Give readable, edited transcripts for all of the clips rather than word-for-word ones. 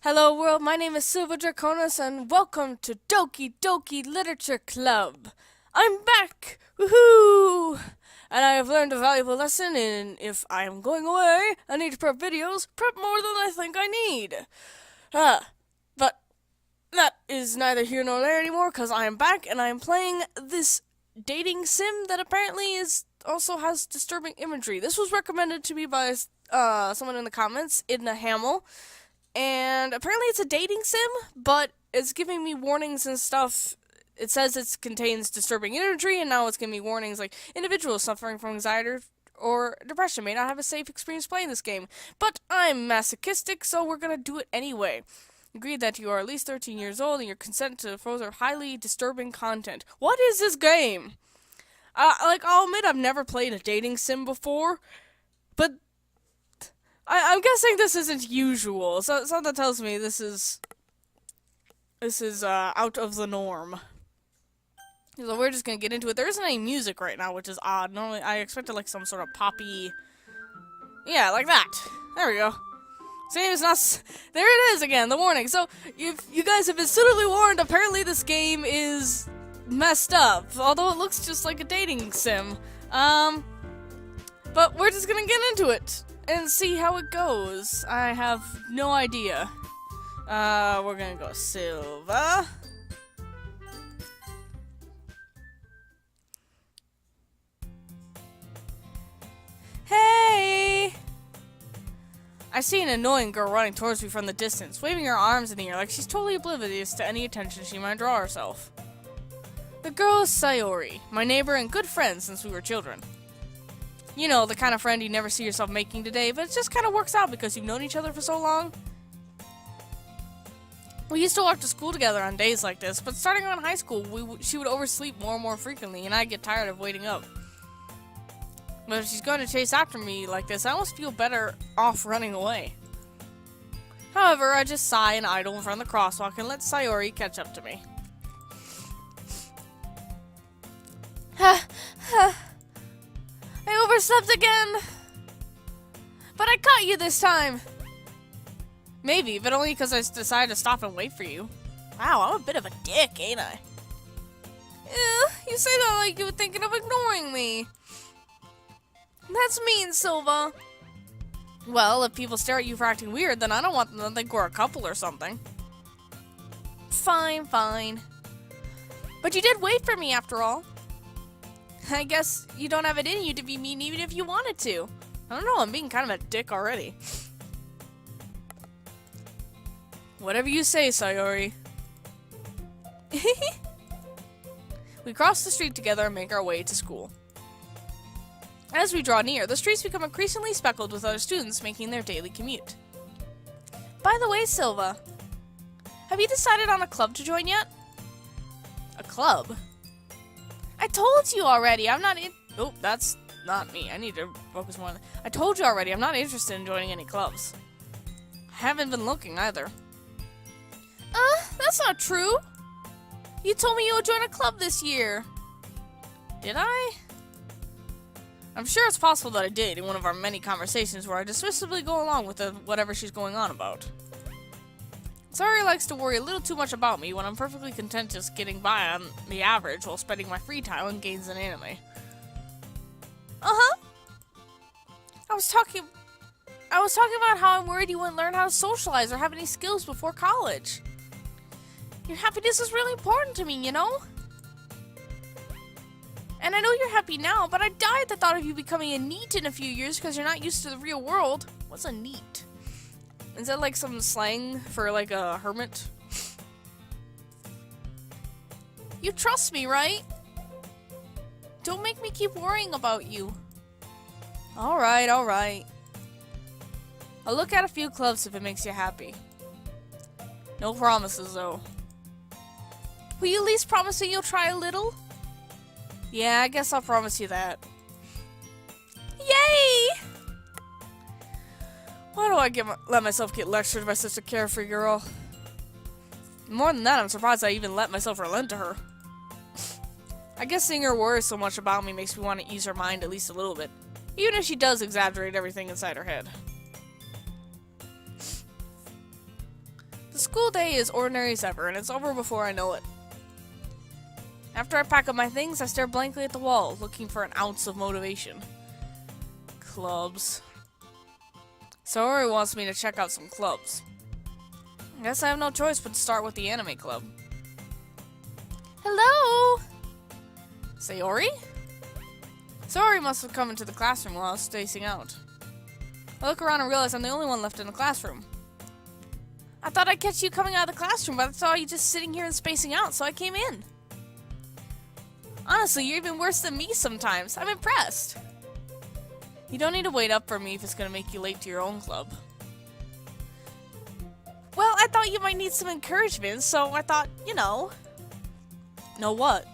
Hello world, my name is Silva Draconis and welcome to Doki Doki Literature Club. I'm back! Woohoo! And I have learned a valuable lesson in if I am going away, I need to prep videos, prep more than I think I need. But that is neither here nor there anymore because I am back and I am playing this dating sim that apparently also has disturbing imagery. This was recommended to me by someone in the comments, Idna Hamill. And apparently it's a dating sim, but it's giving me warnings and stuff. It says it contains disturbing imagery, and now it's giving me warnings like individuals suffering from anxiety or depression may not have a safe experience playing this game. But I'm masochistic, so we're gonna do it anyway. Agree that you are at least 13 years old and your consent to further highly disturbing content. What is this game? I'll admit I've never played a dating sim before, but I'm guessing this isn't usual. So something tells me this is out of the norm. So we're just gonna get into it. There isn't any music right now, which is odd. Normally I expected like some sort of poppy. Yeah, like that. There we go. Same as not. There it is again. The warning. So if you guys have been suitably warned, apparently this game is messed up. Although it looks just like a dating sim. But we're just gonna get into it and see how it goes. I have no idea. We're gonna go Silva. Hey! I see an annoying girl running towards me from the distance, waving her arms in the air like she's totally oblivious to any attention she might draw herself. The girl is Sayori, my neighbor and good friend since we were children. You know, the kind of friend you never see yourself making today, but it just kind of works out because you've known each other for so long. We used to walk to school together on days like this, but starting around high school, she would oversleep more and more frequently, and I'd get tired of waiting up. But if she's going to chase after me like this, I almost feel better off running away. However, I just sigh and idle in front of the crosswalk and let Sayori catch up to me. I overslept again! But I caught you this time! Maybe, but only because I decided to stop and wait for you. Wow, I'm a bit of a dick, ain't I? You say that like you were thinking of ignoring me. That's mean, Silva. Well, if people stare at you for acting weird, then I don't want them to think we're a couple or something. Fine, fine. But you did wait for me after all. I guess you don't have it in you to be mean even if you wanted to. I don't know, I'm being kind of a dick already. Whatever you say, Sayori. We cross the street together and make our way to school. As we draw near, the streets become increasingly speckled with other students making their daily commute. By the way, Silva, have you decided on a club to join yet? A club? I told you already, I'm not in- Oh, that's not me. I need to focus more on that. I told you already, I'm not interested in joining any clubs. I haven't been looking either. That's not true. You told me you would join a club this year. Did I? I'm sure it's possible that I did in one of our many conversations where I dismissively go along with whatever she's going on about. Sayori likes to worry a little too much about me when I'm perfectly content just getting by on the average while spending my free time on games and anime. Uh-huh. I was talking about how I'm worried you wouldn't learn how to socialize or have any skills before college. Your happiness is really important to me, you know? And I know you're happy now, but I die at the thought of you becoming a NEET in a few years because you're not used to the real world. What's a NEET? Is that like some slang for like a hermit? You trust me, right? Don't make me keep worrying about you. Alright, alright. I'll look at a few clubs if it makes you happy. No promises, though. Will you at least promise me you'll try a little? Yeah, I guess I'll promise you that. Yay! Why do I let myself get lectured by such a carefree girl? More than that, I'm surprised I even let myself relent to her. I guess seeing her worry so much about me makes me want to ease her mind at least a little bit, even if she does exaggerate everything inside her head. The school day is ordinary as ever, and it's over before I know it. After I pack up my things, I stare blankly at the wall, looking for an ounce of motivation. Clubs. Sayori wants me to check out some clubs. I guess I have no choice but to start with the anime club. Hello? Sayori? Sayori must have come into the classroom while I was spacing out. I look around and realize I'm the only one left in the classroom. I thought I'd catch you coming out of the classroom, but I saw you just sitting here and spacing out, so I came in. Honestly, you're even worse than me sometimes. I'm impressed. You don't need to wait up for me if it's going to make you late to your own club. Well, I thought you might need some encouragement, so I thought, Know what?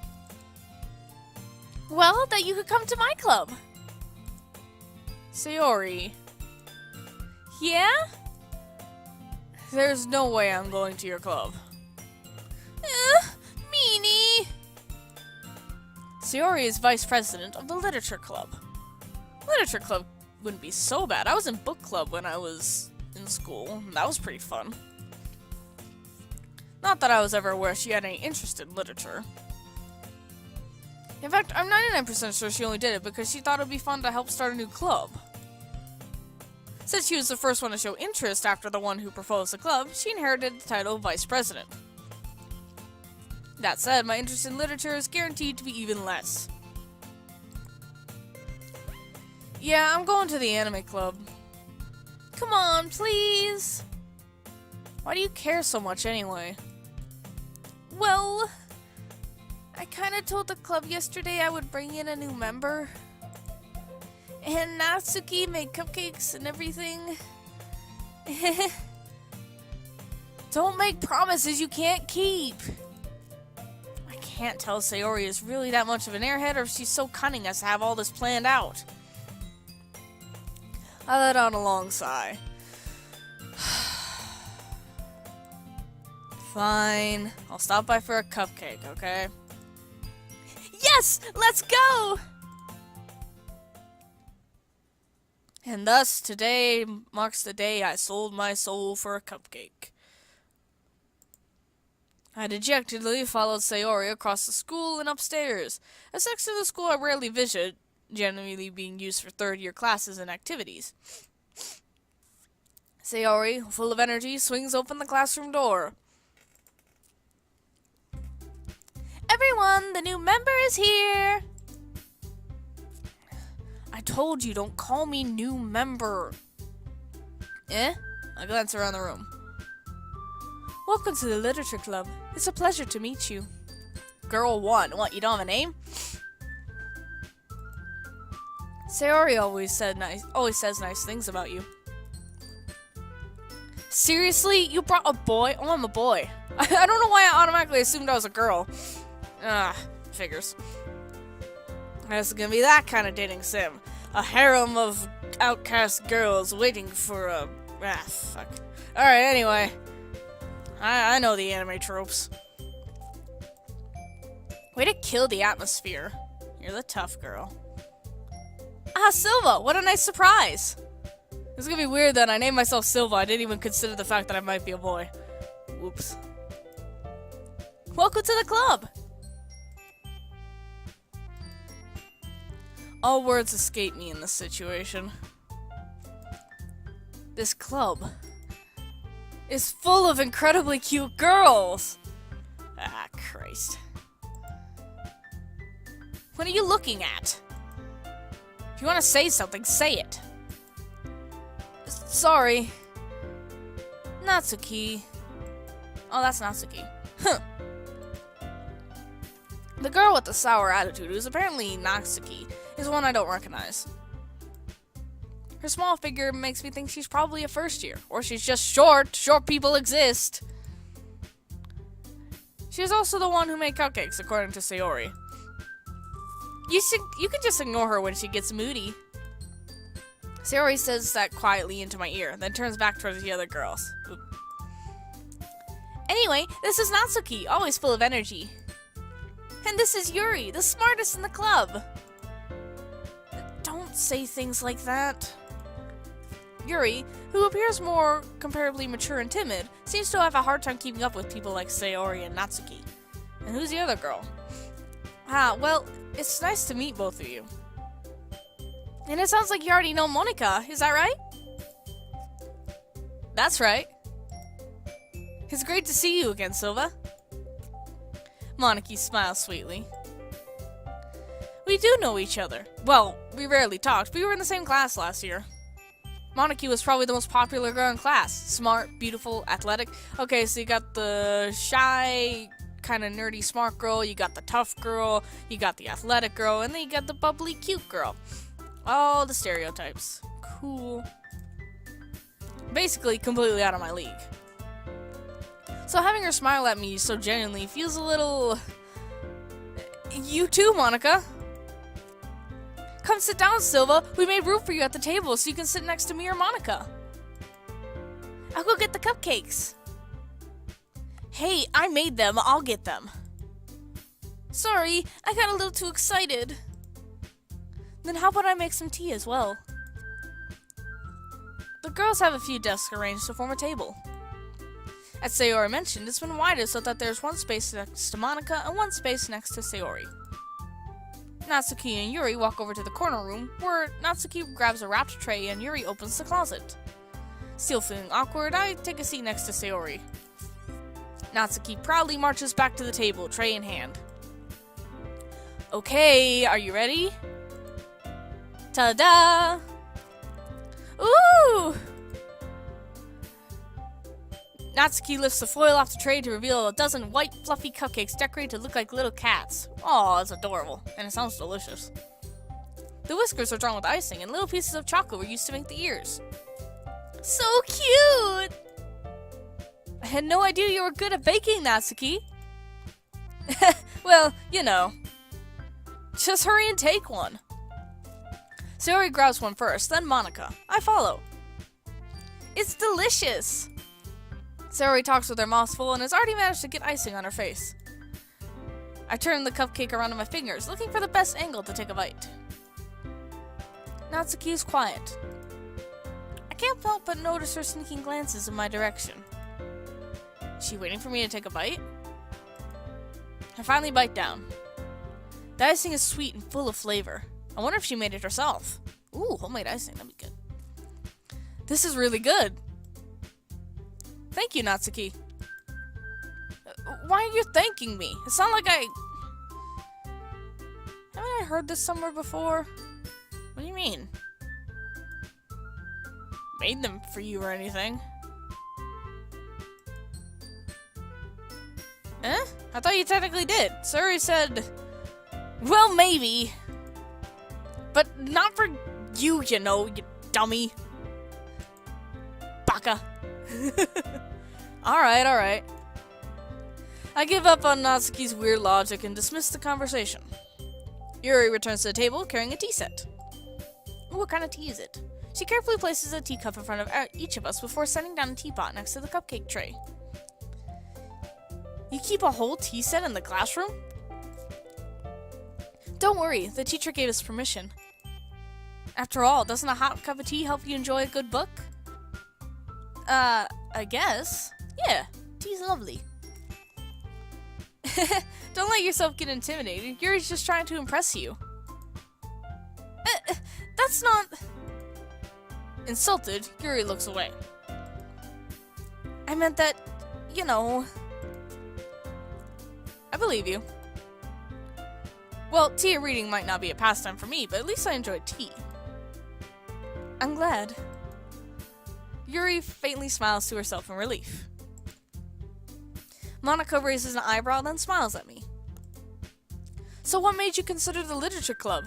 Well, that you could come to my club. Sayori. Yeah? There's no way I'm going to your club. Meanie! Sayori is vice president of the literature club. Literature club wouldn't be so bad. I was in book club when I was in school. That was pretty fun. Not that I was ever aware she had any interest in literature. In fact, I'm 99% sure she only did it because she thought it would be fun to help start a new club. Since she was the first one to show interest after the one who proposed the club, she inherited the title of vice president. That said, my interest in literature is guaranteed to be even less. Yeah, I'm going to the anime club. Come on, please! Why do you care so much anyway? Well, I kinda told the club yesterday I would bring in a new member. And Natsuki made cupcakes and everything. Don't make promises you can't keep. I can't tell Sayori is really that much of an airhead or if she's so cunning as to have all this planned out. I let out a long sigh. Fine. I'll stop by for a cupcake, okay? Yes! Let's go! And thus, today marks the day I sold my soul for a cupcake. I dejectedly followed Sayori across the school and upstairs, a section of the school I rarely visit, generally being used for third-year classes and activities. Sayori, full of energy, swings open the classroom door. Everyone, the new member is here! I told you, don't call me new member. I glance around the room. Welcome to the literature club. It's a pleasure to meet you. Girl 1, what, you don't have a name? Sayori always says nice things about you. Seriously? You brought a boy? Oh, I'm a boy. I don't know why I automatically assumed I was a girl. Figures. This is gonna be that kind of dating sim. A harem of outcast girls waiting for a... fuck. Alright, anyway. I know the anime tropes. Way to kill the atmosphere. You're the tough girl. Silva! What a nice surprise! It's gonna be weird that I named myself Silva. I didn't even consider the fact that I might be a boy. Whoops. Welcome to the club! All words escape me in this situation. This club is full of incredibly cute girls! Ah, Christ. What are you looking at? If you want to say something, say it. Sorry. Natsuki. Oh, that's Natsuki. Huh. The girl with the sour attitude, who's apparently Natsuki, is one I don't recognize. Her small figure makes me think she's probably a first year, or she's just short. Short people exist. She is also the one who made cupcakes, according to Sayori. You can just ignore her when she gets moody. Sayori says that quietly into my ear, then turns back towards the other girls. Oop. Anyway, this is Natsuki, always full of energy. And this is Yuri, the smartest in the club. Don't say things like that. Yuri, who appears more comparably mature and timid, seems to have a hard time keeping up with people like Sayori and Natsuki. And who's the other girl? Well, it's nice to meet both of you. And it sounds like you already know Monica, is that right? That's right. It's great to see you again, Silva. Moniki smiles sweetly. We do know each other. Well, we rarely talked, but we were in the same class last year. Moniki was probably the most popular girl in class. Smart, beautiful, athletic. Okay, so you got the shy, kind of nerdy smart girl, you got the tough girl, you got the athletic girl, and then you got the bubbly cute girl. All the stereotypes. Cool. Basically, completely out of my league. So having her smile at me so genuinely feels a little... You too, Monica. Come sit down, Silva. We made room for you at the table so you can sit next to me or Monica. I'll go get the cupcakes. Hey, I made them. I'll get them. Sorry, I got a little too excited. Then how about I make some tea as well? The girls have a few desks arranged to form a table. As Sayori mentioned, it's been wider so that there's one space next to Monica and one space next to Sayori. Natsuki and Yuri walk over to the corner room, where Natsuki grabs a wrapped tray and Yuri opens the closet. Still feeling awkward, I take a seat next to Sayori. Natsuki proudly marches back to the table, tray in hand. Okay, are you ready? Ta-da! Ooh! Natsuki lifts the foil off the tray to reveal a dozen white, fluffy cupcakes decorated to look like little cats. Aw, that's adorable, and it sounds delicious. The whiskers are drawn with icing, and little pieces of chocolate were used to make the ears. So cute! I had no idea you were good at baking, Natsuki. Well, you know. Just hurry and take one. Sayori grabs one first, then Monica. I follow. It's delicious! Sayori talks with her mouth full and has already managed to get icing on her face. I turn the cupcake around in my fingers, looking for the best angle to take a bite. Natsuki is quiet. I can't help but notice her sneaking glances in my direction. Is she waiting for me to take a bite? I finally bite down. The icing is sweet and full of flavor. I wonder if she made it herself. Ooh, homemade icing, that'd be good. This is really good. Thank you, Natsuki. Why are you thanking me? It's not like I... Haven't I heard this somewhere before? What do you mean? Made them for you or anything? Eh? I thought you technically did. Suri said... Well, maybe. But not for you, you know, you dummy. Baka. Alright. I give up on Natsuki's weird logic and dismiss the conversation. Yuri returns to the table carrying a tea set. What kind of tea is it? She carefully places a teacup in front of each of us before setting down a teapot next to the cupcake tray. You keep a whole tea set in the classroom? Don't worry, the teacher gave us permission. After all, doesn't a hot cup of tea help you enjoy a good book? I guess. Yeah, tea's lovely. Don't let yourself get intimidated. Yuri's just trying to impress you. That's not... Insulted, Yuri looks away. I meant that, you know... I believe you. Well, tea or reading might not be a pastime for me, but at least I enjoy tea. I'm glad. Yuri faintly smiles to herself in relief. Monica raises an eyebrow, then smiles at me. So what made you consider the literature club?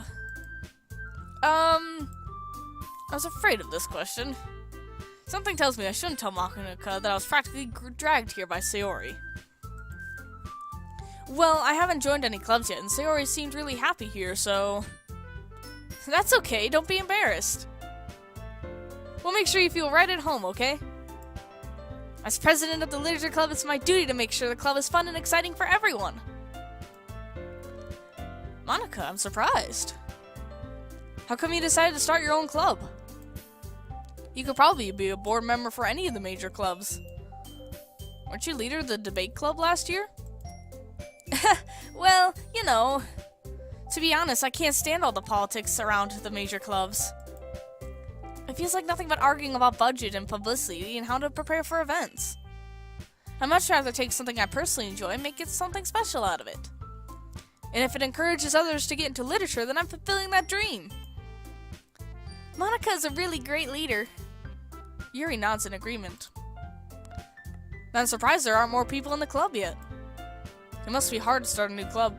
I was afraid of this question. Something tells me I shouldn't tell Monica that I was practically dragged here by Sayori. Well, I haven't joined any clubs yet, and Sayori seemed really happy here, so... That's okay, don't be embarrassed. We'll make sure you feel right at home, okay? As president of the Literature Club, it's my duty to make sure the club is fun and exciting for everyone. Monica, I'm surprised. How come you decided to start your own club? You could probably be a board member for any of the major clubs. Weren't you leader of the debate club last year? Well, you know, to be honest, I can't stand all the politics around the major clubs. It feels like nothing but arguing about budget and publicity and how to prepare for events. I'd much rather take something I personally enjoy and make it something special out of it. And if it encourages others to get into literature, then I'm fulfilling that dream. Monica is a really great leader. Yuri nods in agreement. I'm surprised there aren't more people in the club yet. It must be hard to start a new club.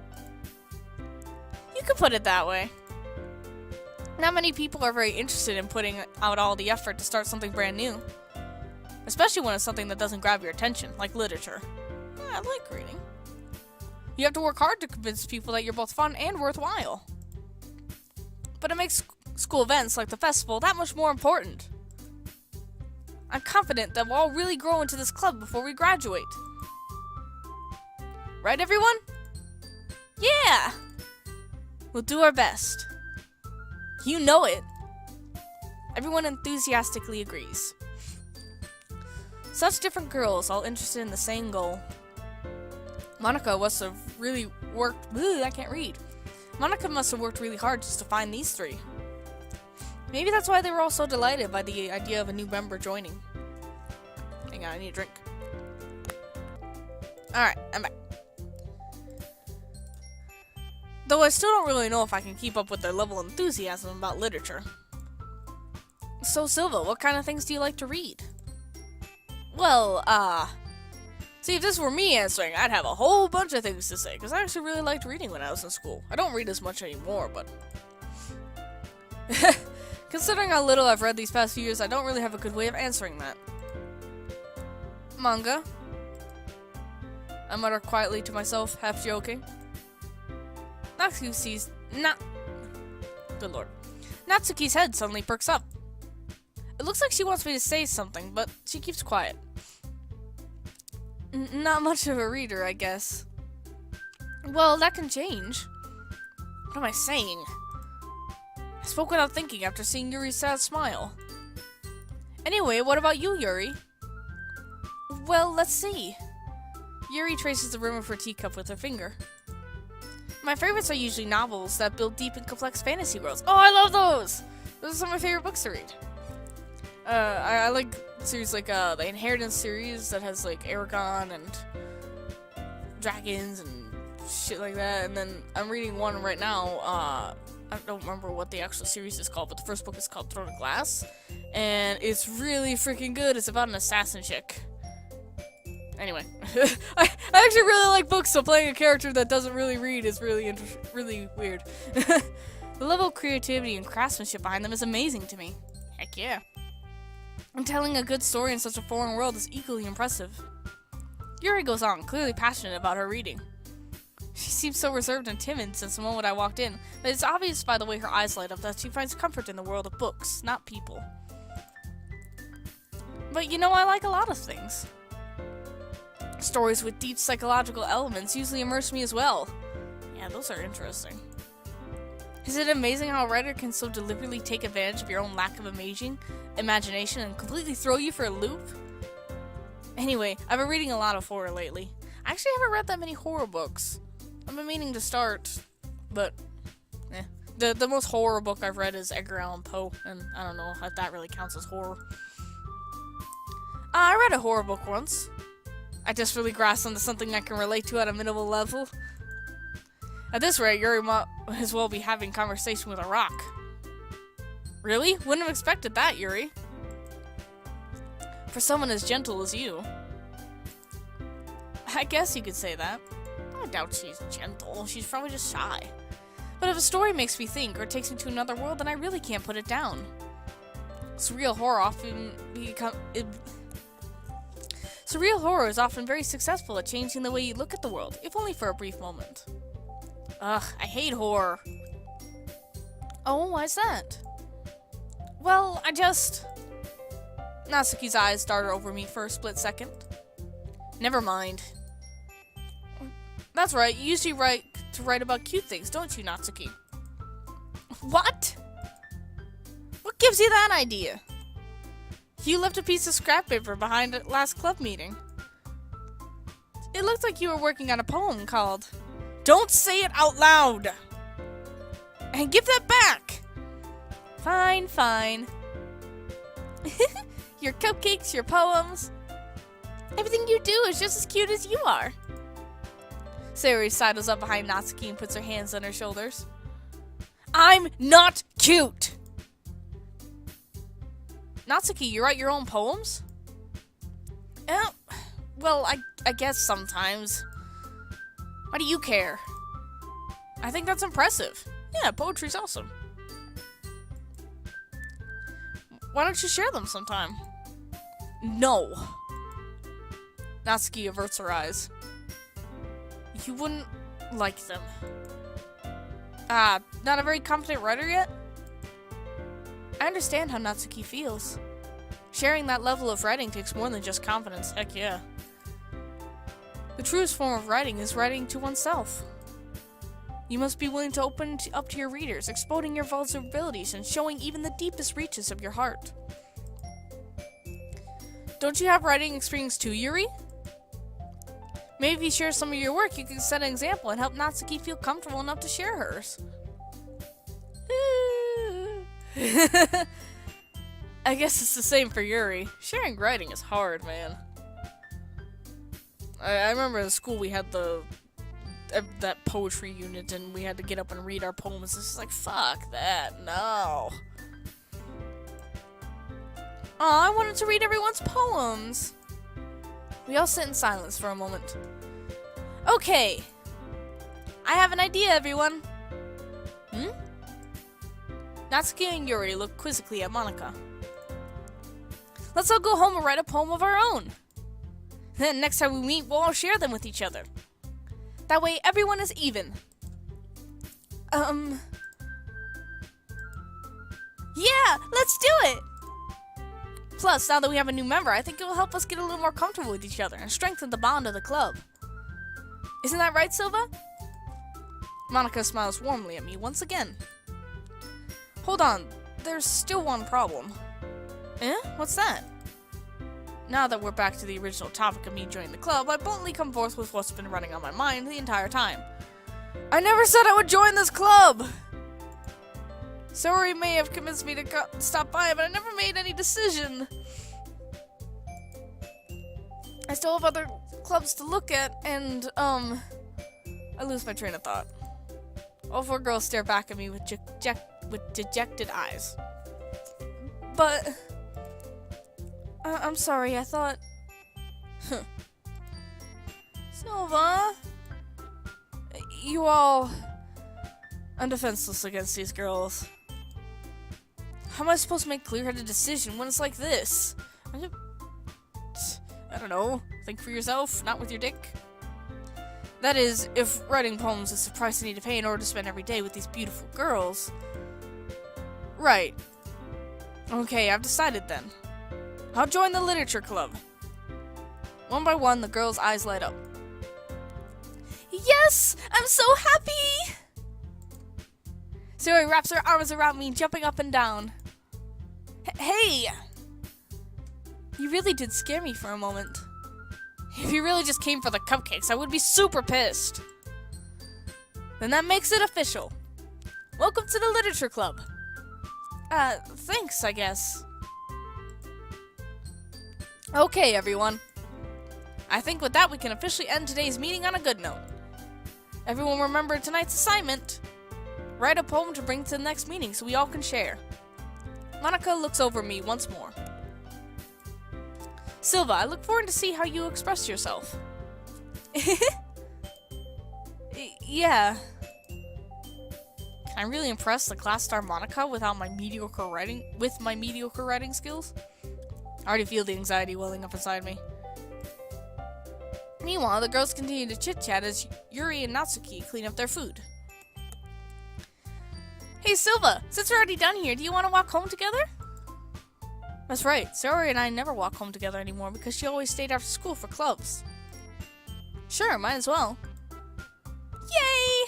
You could put it that way. Not many people are very interested in putting out all the effort to start something brand new. Especially when it's something that doesn't grab your attention, like literature. I like reading. You have to work hard to convince people that you're both fun and worthwhile. But it makes school events like the festival that much more important. I'm confident that we'll all really grow into this club before we graduate. Right, everyone? Yeah! We'll do our best. You know it. Everyone enthusiastically agrees. Such different girls, all interested in the same goal. Monica must have really worked... I can't read. Monica must have worked really hard just to find these three. Maybe that's why they were all so delighted by the idea of a new member joining. Hang on, I need a drink. Alright, I'm back. Though I still don't really know if I can keep up with their level of enthusiasm about literature. So, Silva, what kind of things do you like to read? Well, see, if this were me answering, I'd have a whole bunch of things to say, because I actually really liked reading when I was in school. I don't read as much anymore, but... Considering how little I've read these past few years, I don't really have a good way of answering that. Manga? I mutter quietly to myself, half joking. Natsuki's Good lord. Natsuki's head suddenly perks up. It looks like she wants me to say something, but she keeps quiet. Not much of a reader, I guess. Well, that can change. What am I saying? I spoke without thinking after seeing Yuri's sad smile. Anyway, what about you, Yuri? Well, let's see. Yuri traces the rim of her teacup with her finger. My favorites are usually novels that build deep and complex fantasy worlds. Oh, I love those! Those are some of my favorite books to read. I like series like the Inheritance series that has like Aragon and dragons and shit like that. And then I'm reading one right now. I don't remember what the actual series is called, but the first book is called Throne of Glass, and it's really freaking good. It's about an assassin chick. Anyway, I actually really like books, so playing a character that doesn't really read is really weird. The level of creativity and craftsmanship behind them is amazing to me. Heck yeah. And telling a good story in such a foreign world is equally impressive. Yuri goes on, clearly passionate about her reading. She seems so reserved and timid since the moment I walked in, but it's obvious by the way her eyes light up that she finds comfort in the world of books, not people. But you know, I like a lot of things. Stories with deep psychological elements usually immerse me as well. Yeah, those are interesting. Is it amazing how a writer can so deliberately take advantage of your own lack of imagination and completely throw you for a loop? Anyway, I've been reading a lot of horror lately. I actually haven't read that many horror books. I've been meaning to start, but the most horror book I've read is Edgar Allan Poe, and I don't know if that really counts as horror. I read a horror book once. I just really grasped onto something I can relate to at a minimal level. At this rate, Yuri might as well be having conversation with a rock. Really? Wouldn't have expected that, Yuri. For someone as gentle as you. I guess you could say that. I doubt she's gentle. She's probably just shy. But if a story makes me think or takes me to another world, then I really can't put it down. Surreal horror is often very successful at changing the way you look at the world, if only for a brief moment. Ugh, I hate horror. Oh, why's that? Well, Natsuki's eyes darted over me for a split second. Never mind. That's right, you usually write about cute things, don't you, Natsuki? What? What gives you that idea? You left a piece of scrap paper behind at last club meeting. It looked like you were working on a poem called... Don't say it out loud! And give that back! Fine, fine. Your cupcakes, your poems. Everything you do is just as cute as you are. Sayori sidles up behind Natsuki and puts her hands on her shoulders. I'm not cute! Natsuki, you write your own poems? Well, I guess sometimes. Why do you care? I think that's impressive. Yeah, poetry's awesome. Why don't you share them sometime? No. Natsuki averts her eyes. You wouldn't like them. Not a very competent writer yet? I understand how Natsuki feels. Sharing that level of writing takes more than just confidence, heck yeah. The truest form of writing is writing to oneself. You must be willing to open up to your readers, exposing your vulnerabilities and showing even the deepest reaches of your heart. Don't you have writing experience too, Yuri? Maybe if you share some of your work, you can set an example and help Natsuki feel comfortable enough to share hers. I guess it's the same for Yuri. Sharing writing is hard, man. I remember in school we had that poetry unit and we had to get up and read our poems. It's just like, fuck that, no. Aw, I wanted to read everyone's poems. We all sit in silence for a moment. Okay. I have an idea, everyone. Natsuki and Yuri look quizzically at Monika. Let's all go home and write a poem of our own. Then next time we meet, we'll all share them with each other. That way, everyone is even. Yeah, let's do it! Plus, now that we have a new member, I think it will help us get a little more comfortable with each other and strengthen the bond of the club. Isn't that right, Silva? Monika smiles warmly at me once again. Hold on, there's still one problem. What's that? Now that we're back to the original topic of me joining the club, I bluntly come forth with what's been running on my mind the entire time. I never said I would join this club! Sayori may have convinced me to stop by, but I never made any decision. I still have other clubs to look at, and, I lose my train of thought. All four girls stare back at me with dejected eyes. But... I'm sorry, I thought... Silva? You all... I'm defenseless against these girls. How am I supposed to make a clear-headed decision when it's like this? I don't know. Think for yourself, not with your dick. That is, if writing poems is the price I need to pay in order to spend every day with these beautiful girls. Right. Okay, I've decided then. I'll join the literature club. One by one, the girls' eyes light up. Yes! I'm so happy! Sayori wraps her arms around me, jumping up and down. Hey! You really did scare me for a moment. If you really just came for the cupcakes, I would be super pissed. Then that makes it official. Welcome to the literature club. Thanks, I guess. Okay, everyone. I think with that, we can officially end today's meeting on a good note. Everyone remember tonight's assignment. Write a poem to bring to the next meeting so we all can share. Monika looks over me once more. Silva, I look forward to see how you express yourself. Yeah. Can I really impress the class star Monika without my mediocre writing skills? I already feel the anxiety welling up inside me. Meanwhile, the girls continue to chit-chat as Yuri and Natsuki clean up their food. Hey Silva, since we're already done here, do you want to walk home together? That's right, Sayori and I never walk home together anymore because she always stayed after school for clubs. Sure, might as well. Yay!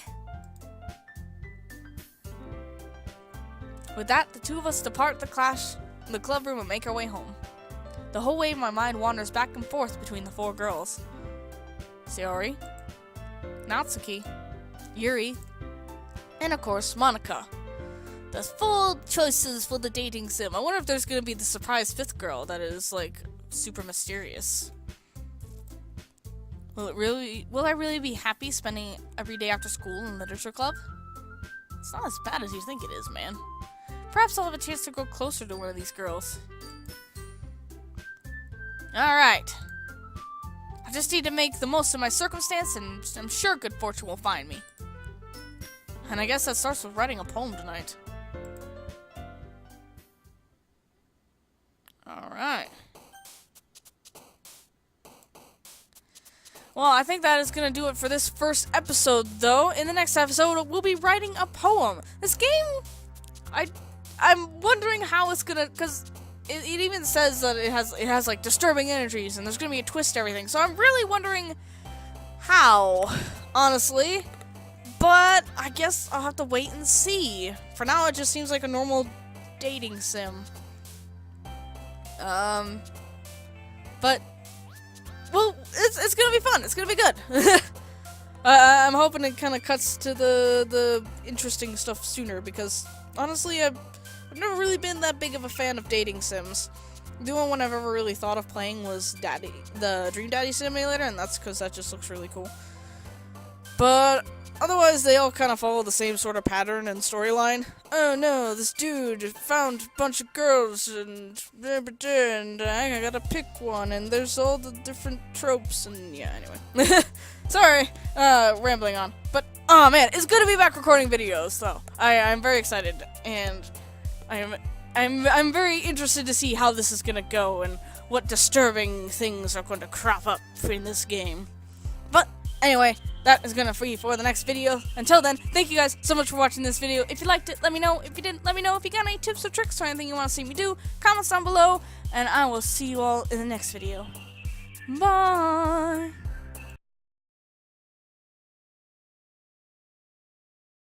With that, the two of us depart the club room and make our way home. The whole way my mind wanders back and forth between the 4 girls. Sayori, Natsuki, Yuri, and of course, Monica. There's 4 choices for the dating sim. I wonder if there's gonna be the surprise 5th girl that is, like, super mysterious. Will I really be happy spending every day after school in literature club? It's not as bad as you think it is, man. Perhaps I'll have a chance to grow closer to one of these girls. Alright. I just need to make the most of my circumstance, and I'm sure good fortune will find me. And I guess that starts with writing a poem tonight. Alright. Well, I think that is going to do it for this first episode, though. In the next episode, we'll be writing a poem. This game, I'm wondering how it's going to, because it even says that it has like disturbing energies, and there's going to be a twist to everything. So I'm really wondering how, honestly. But I guess I'll have to wait and see. For now, it just seems like a normal dating sim. But, well, it's gonna be fun. It's gonna be good. I'm hoping it kind of cuts to the interesting stuff sooner, because honestly, I've never really been that big of a fan of dating sims. The only one I've ever really thought of playing was the Dream Daddy Simulator, and that's because that just looks really cool. But otherwise, they all kind of follow the same sort of pattern and storyline. Oh no, this dude found a bunch of girls, and I gotta pick one, and there's all the different tropes, and yeah, anyway. Sorry, rambling on. But, oh man, it's good to be back recording videos, though. I'm very excited, and I'm very interested to see how this is gonna go, and what disturbing things are going to crop up in this game. But, anyway, that is gonna be for the next video. Until then, thank you guys so much for watching this video. If you liked it, let me know. If you didn't, let me know. If you got any tips or tricks or anything you want to see me do, comments down below, and I will see you all in the next video. Bye!